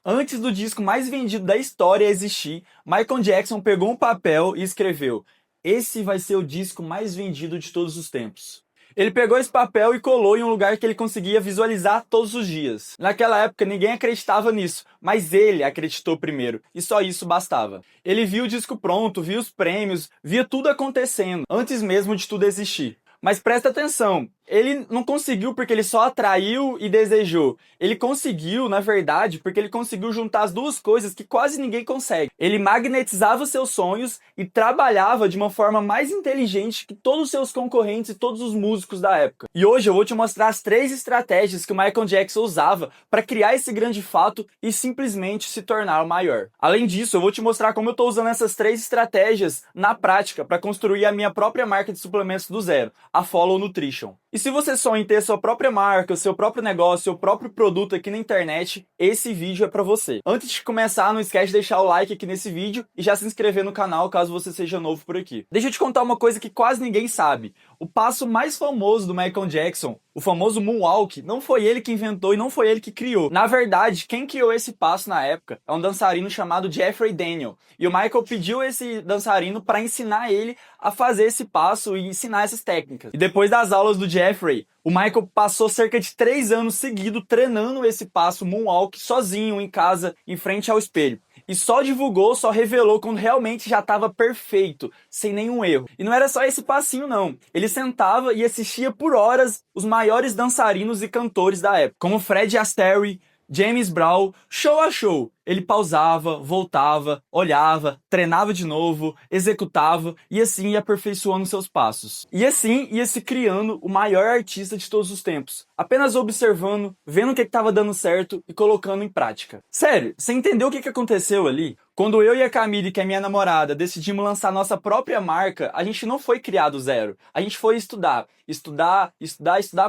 Antes do disco mais vendido da história existir, Michael Jackson pegou um papel e escreveu: "Esse vai ser o disco mais vendido de todos os tempos." Ele pegou esse papel e colou em um lugar que ele conseguia visualizar todos os dias. Naquela época ninguém acreditava nisso, mas ele acreditou primeiro, e só isso bastava. Ele viu o disco pronto, viu os prêmios, via tudo acontecendo, antes mesmo de tudo existir. Mas presta atenção, ele não conseguiu porque ele só atraiu e desejou. Ele conseguiu, na verdade, porque ele conseguiu juntar as duas coisas que quase ninguém consegue. Ele magnetizava os seus sonhos e trabalhava de uma forma mais inteligente que todos os seus concorrentes e todos os músicos da época. E hoje eu vou te mostrar as 3 estratégias que o Michael Jackson usava para criar esse grande fato e simplesmente se tornar o maior. Além disso, eu vou te mostrar como eu estou usando essas 3 estratégias na prática para construir a minha própria marca de suplementos do zero, a Follow Nutrition. E se você sonha em ter sua própria marca, o seu próprio negócio, seu próprio produto aqui na internet, esse vídeo é para você. Antes de começar, não esquece de deixar o like aqui nesse vídeo e já se inscrever no canal caso você seja novo por aqui. Deixa eu te contar uma coisa que quase ninguém sabe. O passo mais famoso do Michael Jackson, o famoso Moonwalk, não foi ele que inventou e não foi ele que criou. Na verdade, quem criou esse passo na época é um dançarino chamado Jeffrey Daniel. E o Michael pediu esse dançarino para ensinar ele a fazer esse passo e ensinar essas técnicas. E depois das aulas do Jeffrey, o Michael passou cerca de 3 anos seguidos treinando esse passo Moonwalk sozinho em casa, em frente ao espelho. E só divulgou, só revelou quando realmente já estava perfeito, sem nenhum erro. E não era só esse passinho não, ele sentava e assistia por horas os maiores dançarinos e cantores da época, como Fred Astaire, James Brown, show a show. Ele pausava, voltava, olhava, treinava de novo, executava e assim ia aperfeiçoando seus passos. E assim ia se criando o maior artista de todos os tempos, apenas observando, vendo o que estava dando certo e colocando em prática. Sério, você entendeu o que aconteceu ali? Quando eu e a Camille, que é minha namorada, decidimos lançar nossa própria marca, a gente não foi criar do zero. A gente foi estudar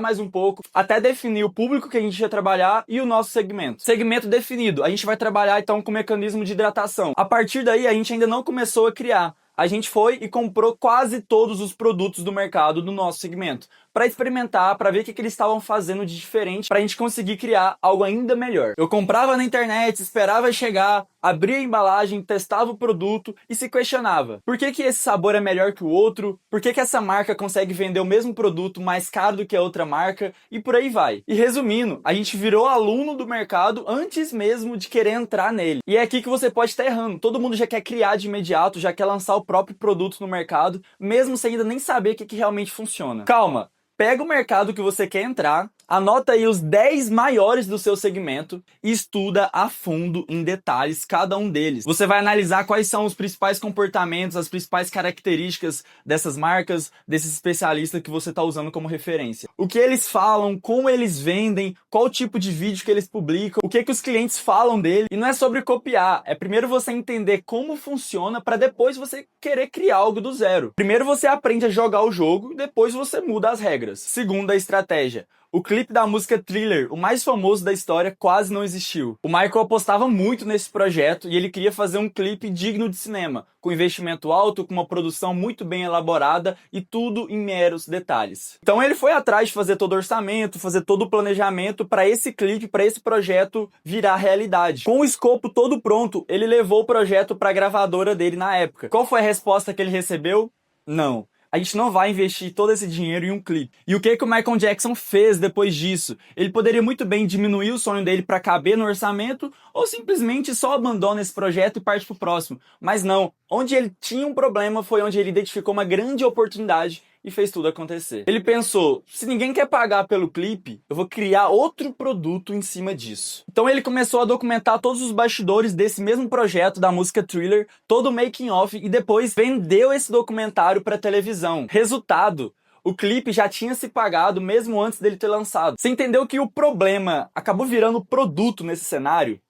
mais um pouco, até definir o público que a gente ia trabalhar e o nosso segmento. Segmento definido, a gente vai trabalhar então com mecanismo de hidratação. A partir daí, a gente ainda não começou a criar. A gente foi e comprou quase todos os produtos do mercado do nosso segmento, para experimentar, para ver o que eles estavam fazendo de diferente, para a gente conseguir criar algo ainda melhor. Eu comprava na internet, esperava chegar, abria a embalagem, testava o produto e se questionava: por que esse sabor é melhor que o outro? Por que essa marca consegue vender o mesmo produto mais caro do que a outra marca? E por aí vai. E resumindo, a gente virou aluno do mercado antes mesmo de querer entrar nele. E é aqui que você pode estar errando. Todo mundo já quer criar de imediato, já quer lançar o próprio produto no mercado, mesmo sem ainda nem saber o que realmente funciona. Calma! Pega o mercado que você quer entrar, anota aí os 10 maiores do seu segmento e estuda a fundo, em detalhes, cada um deles. Você vai analisar quais são os principais comportamentos, as principais características dessas marcas, desses especialistas que você está usando como referência. O que eles falam, como eles vendem, qual tipo de vídeo que eles publicam, o que os clientes falam dele. E não é sobre copiar, é primeiro você entender como funciona para depois você querer criar algo do zero. Primeiro você aprende a jogar o jogo e depois você muda as regras. Segunda estratégia: o clipe da música Thriller, o mais famoso da história, quase não existiu. O Michael apostava muito nesse projeto e ele queria fazer um clipe digno de cinema, com investimento alto, com uma produção muito bem elaborada e tudo em meros detalhes. Então ele foi atrás de fazer todo o orçamento, fazer todo o planejamento para esse clipe, para esse projeto virar realidade. Com o escopo todo pronto, ele levou o projeto para a gravadora dele na época. Qual foi a resposta que ele recebeu? Não. A gente não vai investir todo esse dinheiro em um clipe. E o que o Michael Jackson fez depois disso? Ele poderia muito bem diminuir o sonho dele para caber no orçamento ou simplesmente só abandona esse projeto e parte para o próximo. Mas não. Onde ele tinha um problema foi onde ele identificou uma grande oportunidade e fez tudo acontecer. Ele pensou: se ninguém quer pagar pelo clipe, eu vou criar outro produto em cima disso. Então ele começou a documentar todos os bastidores desse mesmo projeto da música Thriller, todo o making of, e depois vendeu esse documentário para televisão. Resultado: o clipe já tinha se pagado mesmo antes dele ter lançado. Você entendeu que o problema acabou virando produto nesse cenário?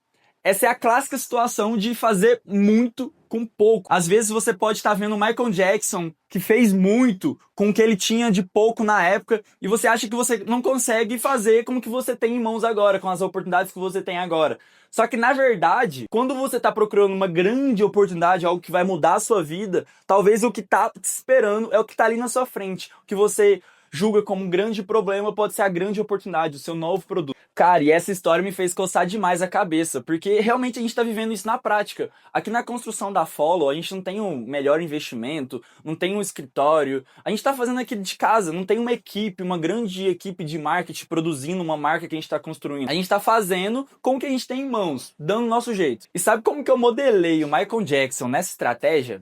Essa é a clássica situação de fazer muito com pouco. Às vezes você pode estar vendo o Michael Jackson, que fez muito com o que ele tinha de pouco na época, e você acha que você não consegue fazer com o que você tem em mãos agora, com as oportunidades que você tem agora. Só que, na verdade, quando você está procurando uma grande oportunidade, algo que vai mudar a sua vida, talvez o que está te esperando é o que está ali na sua frente, o que você julga como um grande problema pode ser a grande oportunidade, o seu novo produto. Cara, e essa história me fez coçar demais a cabeça, porque realmente a gente tá vivendo isso na prática. Aqui na construção da Follow, a gente não tem um melhor investimento, não tem um escritório, a gente tá fazendo aqui de casa, não tem uma equipe, uma grande equipe de marketing produzindo uma marca que a gente tá construindo. A gente tá fazendo com o que a gente tem em mãos, dando o nosso jeito. E sabe como que eu modelei o Michael Jackson nessa estratégia?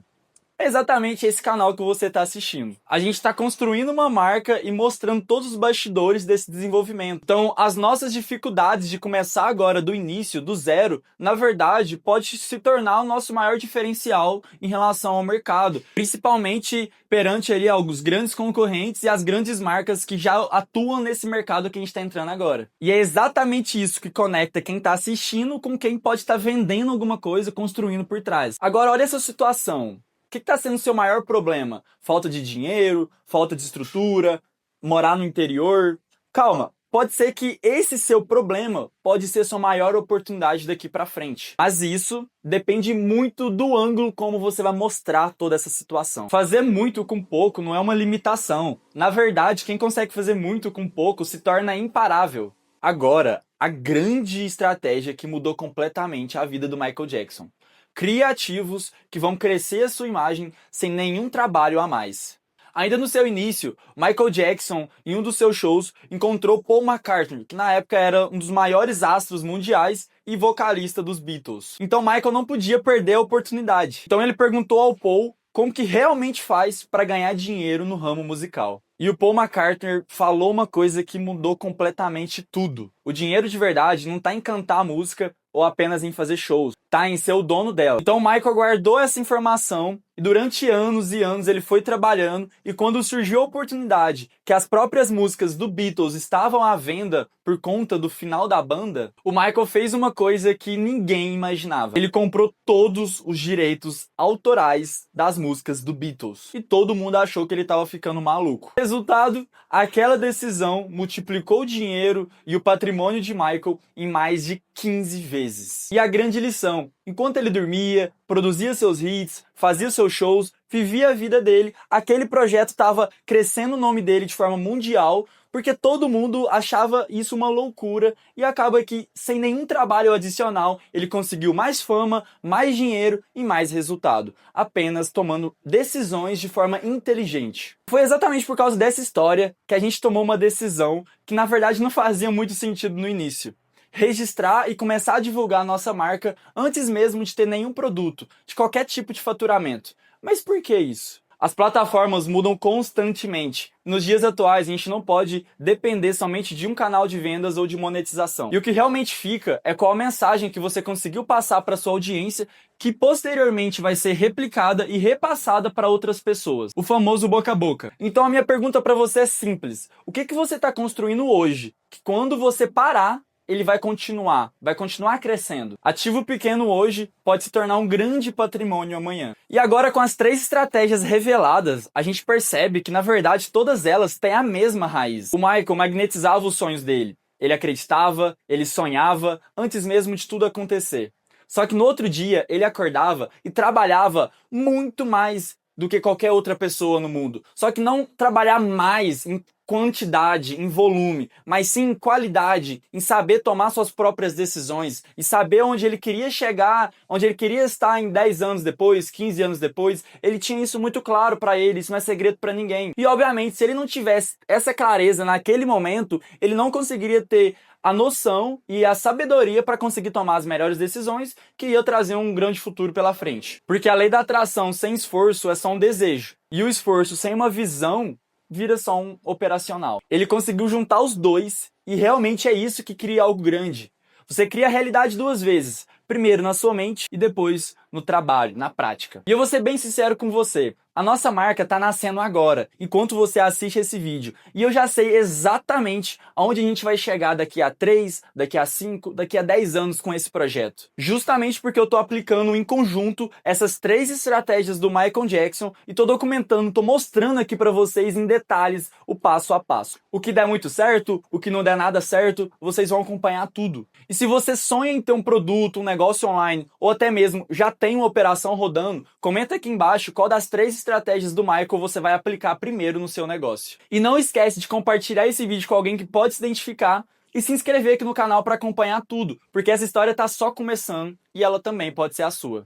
É exatamente esse canal que você está assistindo. A gente está construindo uma marca e mostrando todos os bastidores desse desenvolvimento. Então, as nossas dificuldades de começar agora do início, do zero, na verdade, pode se tornar o nosso maior diferencial em relação ao mercado, principalmente perante ali alguns grandes concorrentes e as grandes marcas que já atuam nesse mercado que a gente está entrando agora. E é exatamente isso que conecta quem está assistindo com quem pode estar vendendo alguma coisa, construindo por trás. Agora, olha essa situação. O que está sendo o seu maior problema? Falta de dinheiro? Falta de estrutura? Morar no interior? Calma, pode ser que esse seu problema pode ser sua maior oportunidade daqui para frente. Mas isso depende muito do ângulo como você vai mostrar toda essa situação. Fazer muito com pouco não é uma limitação. Na verdade, quem consegue fazer muito com pouco se torna imparável. Agora, a grande estratégia que mudou completamente a vida do Michael Jackson. Criativos que vão crescer a sua imagem sem nenhum trabalho a mais. Ainda no seu início, Michael Jackson, em um dos seus shows, encontrou Paul McCartney, que na época era um dos maiores astros mundiais e vocalista dos Beatles. Então Michael não podia perder a oportunidade. Então ele perguntou ao Paul como que realmente faz para ganhar dinheiro no ramo musical. E o Paul McCartney falou uma coisa que mudou completamente tudo. O dinheiro de verdade não está em cantar a música ou apenas em fazer shows, tá em ser o dono dela. Então o Michael guardou essa informação e durante anos e anos ele foi trabalhando, e quando surgiu a oportunidade que as próprias músicas do Beatles estavam à venda por conta do final da banda, o Michael fez uma coisa que ninguém imaginava. Ele comprou todos os direitos autorais das músicas do Beatles. E todo mundo achou que ele estava ficando maluco. Resultado, aquela decisão multiplicou o dinheiro e o patrimônio de Michael em mais de 15 vezes. E a grande lição: enquanto ele dormia, produzia seus hits, fazia seus shows, vivia a vida dele, aquele projeto estava crescendo o nome dele de forma mundial, porque todo mundo achava isso uma loucura, e acaba que, sem nenhum trabalho adicional, ele conseguiu mais fama, mais dinheiro e mais resultado, apenas tomando decisões de forma inteligente. Foi exatamente por causa dessa história que a gente tomou uma decisão que na verdade não fazia muito sentido no início. Registrar e começar a divulgar a nossa marca antes mesmo de ter nenhum produto, de qualquer tipo de faturamento. Mas por que isso? As plataformas mudam constantemente. Nos dias atuais, a gente não pode depender somente de um canal de vendas ou de monetização. E o que realmente fica é qual a mensagem que você conseguiu passar para sua audiência, que posteriormente vai ser replicada e repassada para outras pessoas. O famoso boca a boca. Então a minha pergunta para você é simples. O que você está construindo hoje, que quando você parar, ele vai continuar crescendo. Ativo pequeno hoje pode se tornar um grande patrimônio amanhã. E agora, com as 3 estratégias reveladas, a gente percebe que, na verdade, todas elas têm a mesma raiz. O Michael magnetizava os sonhos dele. Ele acreditava, ele sonhava, antes mesmo de tudo acontecer. Só que no outro dia, ele acordava e trabalhava muito mais do que qualquer outra pessoa no mundo. Só que não trabalhar mais em quantidade, em volume, mas sim em qualidade, em saber tomar suas próprias decisões e saber onde ele queria chegar, onde ele queria estar em 10 anos depois, 15 anos depois. Ele tinha isso muito claro para ele, isso não é segredo para ninguém. E obviamente, se ele não tivesse essa clareza naquele momento, ele não conseguiria ter a noção e a sabedoria para conseguir tomar as melhores decisões que ia trazer um grande futuro pela frente. Porque a lei da atração sem esforço é só um desejo. E o esforço sem uma visão vira só um operacional. Ele conseguiu juntar os dois e realmente é isso que cria algo grande. Você cria a realidade 2 vezes. Primeiro na sua mente e depois no trabalho, na prática. E eu vou ser bem sincero com você. A nossa marca está nascendo agora, enquanto você assiste esse vídeo. E eu já sei exatamente aonde a gente vai chegar daqui a 3, daqui a 5, daqui a 10 anos com esse projeto. Justamente porque eu estou aplicando em conjunto essas 3 estratégias do Michael Jackson e estou documentando, estou mostrando aqui para vocês em detalhes o passo a passo. O que der muito certo, o que não der nada certo, vocês vão acompanhar tudo. E se você sonha em ter um produto, um negócio online, ou até mesmo já tem uma operação rodando, comenta aqui embaixo qual das 3 estratégias do Michael você vai aplicar primeiro no seu negócio. E não esquece de compartilhar esse vídeo com alguém que pode se identificar e se inscrever aqui no canal para acompanhar tudo, porque essa história tá só começando e ela também pode ser a sua.